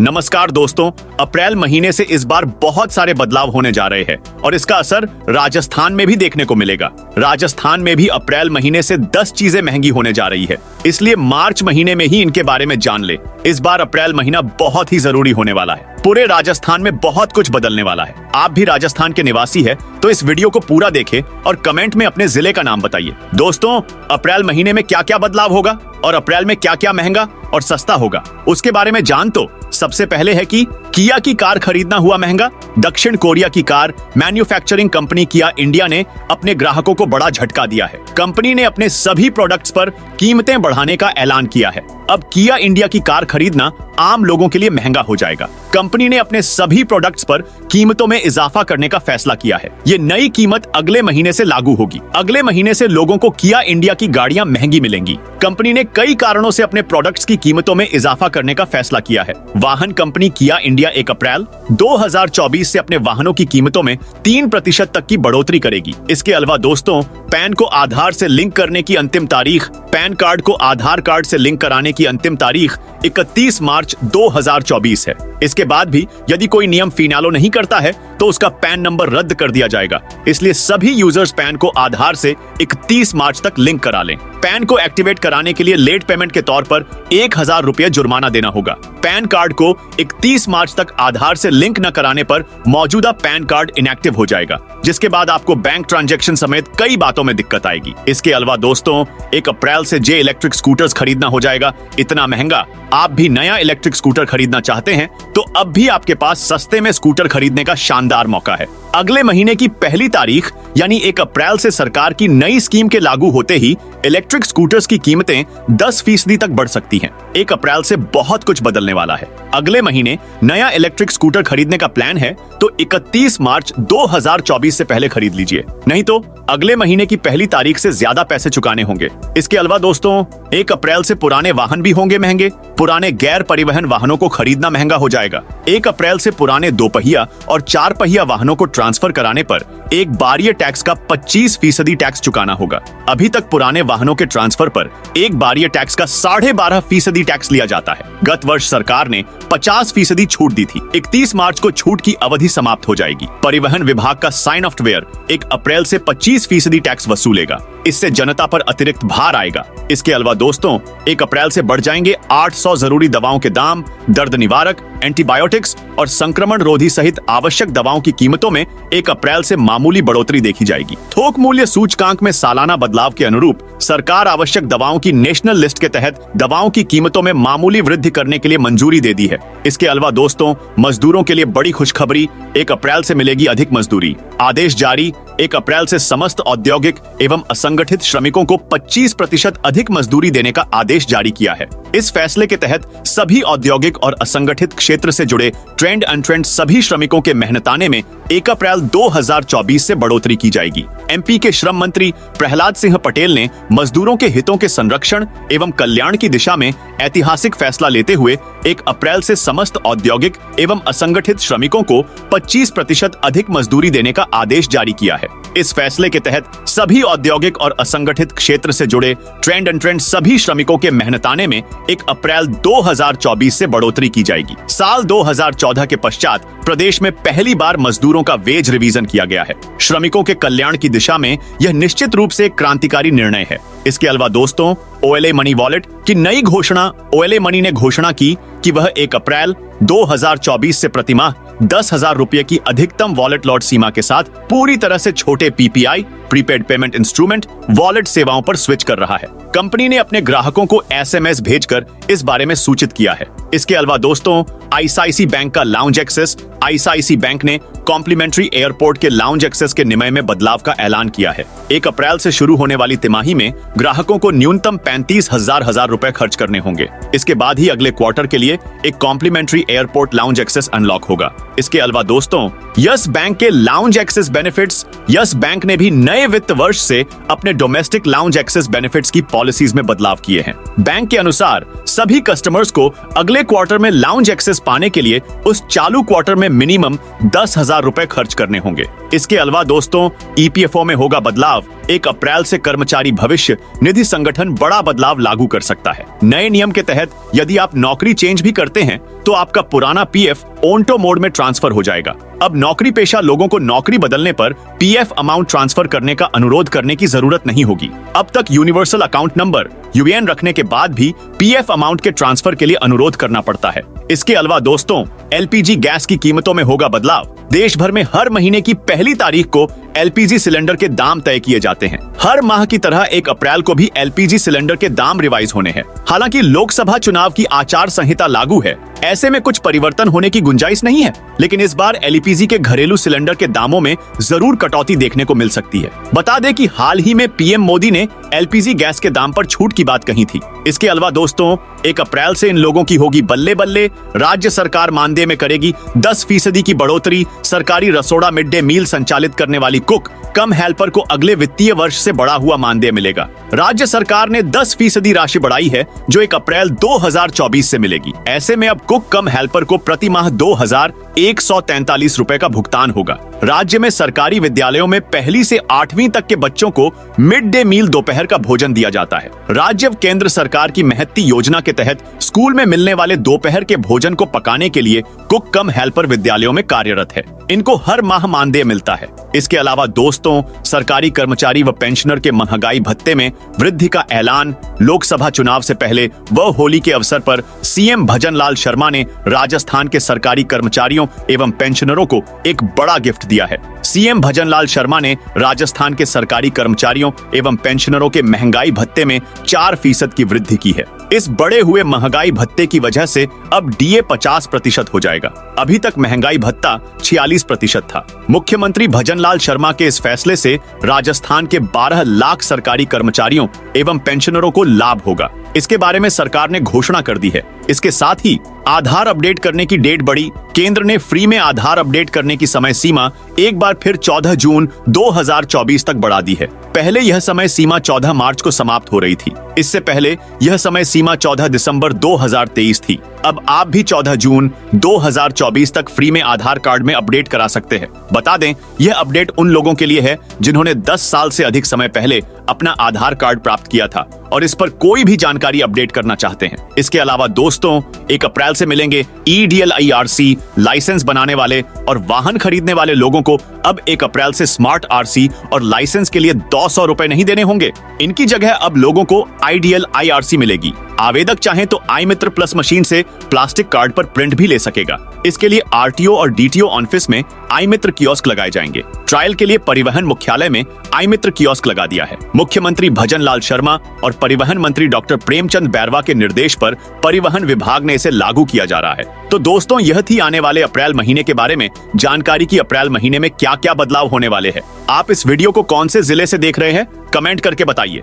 नमस्कार दोस्तों, अप्रैल महीने से इस बार बहुत सारे बदलाव होने जा रहे हैं और इसका असर राजस्थान में भी देखने को मिलेगा। राजस्थान में भी अप्रैल महीने से 10 चीजें महंगी होने जा रही है, इसलिए मार्च महीने में ही इनके बारे में जान ले। इस बार अप्रैल महीना बहुत ही जरूरी होने वाला है। पूरे राजस्थान में बहुत कुछ बदलने वाला है। आप भी राजस्थान के निवासी है तो इस वीडियो को पूरा देखें और कमेंट में अपने जिले का नाम बताइए। दोस्तों, अप्रैल महीने में क्या क्या बदलाव होगा और अप्रैल में क्या क्या महंगा और सस्ता होगा, उसके बारे में जान। तो सबसे पहले है कि किया की कार खरीदना हुआ महंगा। दक्षिण कोरिया की कार मैन्युफैक्चरिंग कंपनी किया इंडिया ने अपने ग्राहकों को बड़ा झटका दिया है। कंपनी ने अपने सभी प्रोडक्ट्स पर कीमतें बढ़ाने का ऐलान किया है। अब किया इंडिया की कार खरीदना आम लोगों के लिए महंगा हो जाएगा। कंपनी ने अपने सभी प्रोडक्ट्स पर कीमतों में इजाफा करने का फैसला किया है। ये नई कीमत अगले महीने से लागू होगी। अगले महीने से लोगों को किया इंडिया की गाड़ियां महंगी मिलेंगी। कंपनी ने कई कारणों से अपने प्रोडक्ट्स की कीमतों में इजाफा करने का फैसला किया है। वाहन कंपनी किया इंडिया 1 अप्रैल 2024 से अपने वाहनों की कीमतों में 3% तक की बढ़ोतरी करेगी। इसके अलावा दोस्तों, पैन को आधार से लिंक करने की अंतिम तारीख, पैन कार्ड को आधार कार्ड से लिंक कराने की अंतिम तारीख 31 मार्च 2024 है। इसके बाद भी यदि कोई नियम फिनालो नहीं करता है तो उसका पैन नंबर रद्द कर दिया जाएगा। इसलिए सभी यूजर्स पैन को आधार से 31 मार्च तक लिंक करा लें। पैन को एक्टिवेट कराने के लिए लेट पेमेंट के तौर पर 1000 रुपये जुर्माना देना होगा। पैन कार्ड को 31 मार्च तक आधार से लिंक न कराने पर मौजूदा पैन कार्ड इनएक्टिव हो जाएगा, जिसके बाद आपको बैंक ट्रांजैक्शन समेत कई बातों में दिक्कत आएगी। इसके अलावा दोस्तों, 1 अप्रैल से जे इलेक्ट्रिक स्कूटर्स खरीदना हो जाएगा इतना महंगा। आप भी नया इलेक्ट्रिक स्कूटर खरीदना चाहते हैं तो अब भी आपके पास सस्ते में स्कूटर खरीदने का शानदार मौका है। अगले महीने की पहली तारीख यानी 1 अप्रैल से सरकार की नई स्कीम के लागू होते ही इलेक्ट्रिक स्कूटर्स की कीमतें 10% तक बढ़ सकती हैं। 1 अप्रैल से बहुत कुछ बदलने वाला है। अगले महीने नया इलेक्ट्रिक स्कूटर खरीदने का प्लान है तो 31 मार्च 2024 से पहले खरीद लीजिए, नहीं तो अगले महीने की पहली तारीख से ज्यादा पैसे चुकाने होंगे। इसके अलावा दोस्तों, 1 अप्रैल से पुराने वाहन भी होंगे महंगे। पुराने गैर परिवहन वाहनों को खरीदना महंगा हो जाएगा। 1 अप्रैल से पुराने 2 पहिया और 4 पहिया वाहनों को ट्रांसफर कराने पर एक बारीय टैक्स का 25% टैक्स चुकाना होगा। अभी तक पुराने वाहनों के ट्रांसफर पर एक बारीय टैक्स का 12.5% टैक्स लिया जाता है। गत वर्ष सरकार ने 50% छूट दी थी। 31 मार्च को छूट की अवधि समाप्त हो जाएगी। परिवहन विभाग का साइन सॉफ्टवेयर 1 अप्रैल से 25% टैक्स वसूलेगा। इससे जनता पर अतिरिक्त भार आएगा। इसके अलावा दोस्तों, 1 अप्रैल से बढ़ जाएंगे 800 जरूरी दवाओं के दाम। दर्द निवारक, एंटीबायोटिक्स और संक्रमण रोधी सहित आवश्यक दवाओं की कीमतों में 1 अप्रैल से मामूली बढ़ोतरी देखी जाएगी। थोक मूल्य सूचकांक में सालाना बदलाव के अनुरूप सरकार आवश्यक दवाओं की नेशनल लिस्ट के तहत दवाओं की कीमतों में मामूली वृद्धि करने के लिए मंजूरी दे दी है। इसके अलावा दोस्तों, मजदूरों के लिए बड़ी खुशखबरी, 1 अप्रैल से मिलेगी अधिक मजदूरी। आदेश जारी, 1 अप्रैल से समस्त औद्योगिक एवं असंगठित श्रमिकों को 25% अधिक मजदूरी देने का आदेश जारी किया है। इस फैसले के तहत सभी औद्योगिक और असंगठित क्षेत्र से जुड़े ट्रेंड अनट्रेंड सभी श्रमिकों के मेहनताने में 1 अप्रैल 2024 से बढ़ोतरी की जाएगी। एमपी के श्रम मंत्री प्रहलाद सिंह पटेल ने मजदूरों के हितों के संरक्षण एवं कल्याण की दिशा में ऐतिहासिक फैसला लेते हुए 1 अप्रैल से समस्त औद्योगिक एवं असंगठित श्रमिकों को 25% अधिक मजदूरी देने का आदेश जारी किया है। इस फैसले के तहत सभी औद्योगिक और असंगठित क्षेत्र से जुड़े ट्रेंड अनट्रेंड सभी श्रमिकों के मेहनताने में 1 अप्रैल 2024 से बढ़ोतरी की जाएगी। साल 2014 के पश्चात प्रदेश में पहली बार मजदूरों का वेज रिवीजन किया गया है। श्रमिकों के कल्याण की दिशा में यह निश्चित रूप से एक क्रांतिकारी निर्णय है। इसके अलावा दोस्तों, ओएलए मनी वॉलेट की नई घोषणा। ओएलए मनी ने घोषणा की कि वह 1 अप्रैल 2024 से प्रतिमाह 10,000 रुपये की अधिकतम वॉलेट लॉट सीमा के साथ पूरी तरह से छोटे PPI prepaid payment instrument wallet सेवाओं पर स्विच कर रहा है। कंपनी ने अपने ग्राहकों को एसएमएस भेजकर इस बारे में सूचित किया है। इसके अलावा दोस्तों, आईसीआईसी बैंक का लाउंज एक्सेस। आईसीआईसी बैंक ने कॉम्प्लीमेंट्री एयरपोर्ट के लाउंज एक्सेस के नियम में बदलाव का ऐलान किया है। 1 अप्रैल से शुरू होने वाली तिमाही में ग्राहकों को न्यूनतम 35,000 रुपए खर्च करने होंगे। इसके बाद ही अगले क्वार्टर के लिए एक complimentary airport lounge access unlock होगा। इसके अलावा दोस्तों, यस बैंक के lounge access benefits. Yes Bank ने भी नए वित्त वर्ष से अपने डोमेस्टिक लाउंज एक्सेस बेनिफिट्स की पॉलिसीज में बदलाव किए हैं। बैंक के अनुसार सभी कस्टमर्स को अगले क्वार्टर में लाउंज एक्सेस पाने के लिए उस चालू क्वार्टर में मिनिमम 10,000 रुपए खर्च करने होंगे। इसके अलावा दोस्तों, ईपीएफओ में होगा बदलाव। 1 अप्रैल से कर्मचारी भविष्य निधि संगठन बड़ा बदलाव लागू कर सकता है। नए नियम के तहत यदि आप नौकरी चेंज भी करते हैं तो आपका पुराना पीएफ ओंटो मोड में ट्रांसफर हो जाएगा। अब नौकरी पेशा लोगों को नौकरी बदलने पर पीएफ अमाउंट ट्रांसफर करने का अनुरोध करने की जरूरत नहीं होगी। अब तक यूनिवर्सल अकाउंट नंबर यूएएन रखने के बाद भी पीएफ अमाउंट के ट्रांसफर के लिए अनुरोध करना पड़ता है। इसके अलावा दोस्तों, एलपीजी गैस की कीमतों में होगा बदलाव। देश भर में हर महीने की पहली तारीख को एलपीजी सिलेंडर के दाम तय किए जाते हैं। हर माह की तरह 1 अप्रैल को भी एलपीजी सिलेंडर के दाम रिवाइज होने हैं। हालांकि लोकसभा चुनाव की आचार संहिता लागू है, ऐसे में कुछ परिवर्तन होने की गुंजाइश नहीं है, लेकिन इस बार एलपीजी के घरेलू सिलेंडर के दामों में जरूर कटौती देखने को मिल सकती है। बता दें कि हाल ही में पीएम मोदी ने एलपीजी गैस के दाम पर छूट की बात कही थी। इसके अलावा दोस्तों, 1 अप्रैल से इन लोगों की होगी बल्ले बल्ले। राज्य सरकार मानदेय में करेगी 10% की बढ़ोतरी। सरकारी रसोड़ा मिड डे मील संचालित करने वाली कुक कम हेल्पर को अगले वित्तीय वर्ष से बढ़ा हुआ मानदेय मिलेगा। राज्य सरकार ने 10% राशि बढ़ाई है, जो 1 अप्रैल 2024 से मिलेगी। ऐसे में अब कुक कम हेल्पर को प्रति माह 2143 रुपए का भुगतान होगा। राज्य में सरकारी विद्यालयों में 1ली से 8वीं तक के बच्चों को मिड डे मील दोपहर का भोजन दिया जाता है। राज्य केंद्र सरकार की महत्ती योजना के तहत स्कूल में मिलने वाले दोपहर के भोजन को पकाने के लिए कुक कम हेल्पर विद्यालयों में कार्यरत है। इनको हर माह मानदेय मिलता है। इसके अलावा दोस्तों, सरकारी कर्मचारी व पेंशनर के महंगाई भत्ते में वृद्धि का ऐलान। लोकसभा चुनाव से पहले व होली के अवसर पर सीएम भजनलाल शर्मा ने राजस्थान के सरकारी कर्मचारियों एवं पेंशनरों को एक बड़ा गिफ्ट दिया है। सीएम भजनलाल शर्मा ने राजस्थान के सरकारी कर्मचारियों एवं पेंशनरों के महंगाई भत्ते में 4% की वृद्धि की है। इस बढ़े हुए महंगाई भत्ते की वजह से अब डीए 50% हो जाएगा। अभी तक महंगाई भत्ता 46% था। मुख्यमंत्री भजनलाल शर्मा के इस फैसले से राजस्थान के 12 लाख सरकारी कर्मचारियों एवं पेंशनरों को लाभ होगा। इसके बारे में सरकार ने घोषणा कर दी है। इसके साथ ही आधार अपडेट करने की डेट बढ़ी। केंद्र ने फ्री में आधार अपडेट करने की समय सीमा एक बार फिर 14 जून 2024 तक बढ़ा दी है। पहले यह समय सीमा 14 मार्च को समाप्त हो रही थी। इससे पहले यह समय सीमा 14 दिसंबर 2023 थी। अब आप भी 14 जून 2024 तक फ्री में आधार कार्ड में अपडेट करा सकते हैं। बता दें, यह अपडेट उन लोगों के लिए है जिन्होंने 10 साल से अधिक समय पहले अपना आधार कार्ड प्राप्त किया था और इस पर कोई भी जानकारी अपडेट करना चाहते हैं। इसके अलावा दोस्तों, 1 अप्रैल से मिलेंगे EDLIRC। लाइसेंस बनाने वाले और वाहन खरीदने वाले लोगों को अब 1 अप्रैल से स्मार्ट RC और लाइसेंस के लिए 200 रुपए नहीं देने होंगे। इनकी जगह अब लोगों को आइडियल IRC मिलेगी। आवेदक चाहे तो आई मित्र प्लस मशीन से प्लास्टिक कार्ड पर प्रिंट भी ले सकेगा। इसके लिए RTO और DTO ऑफिस में आई मित्र कियोस्क लगाए जाएंगे। ट्रायल के लिए परिवहन मुख्यालय में आई मित्र कियोस्क लगा दिया है। मुख्यमंत्री भजनलाल शर्मा और परिवहन मंत्री डॉक्टर प्रेमचंद बैरवा के निर्देश पर परिवहन विभाग ने इसे लागू किया जा रहा है। तो दोस्तों, यह थी आने वाले अप्रैल महीने के बारे में जानकारी की अप्रैल महीने में क्या क्या बदलाव होने वाले हैं। आप इस वीडियो को कौन से जिले से देख रहे हैं, कमेंट करके बताइए।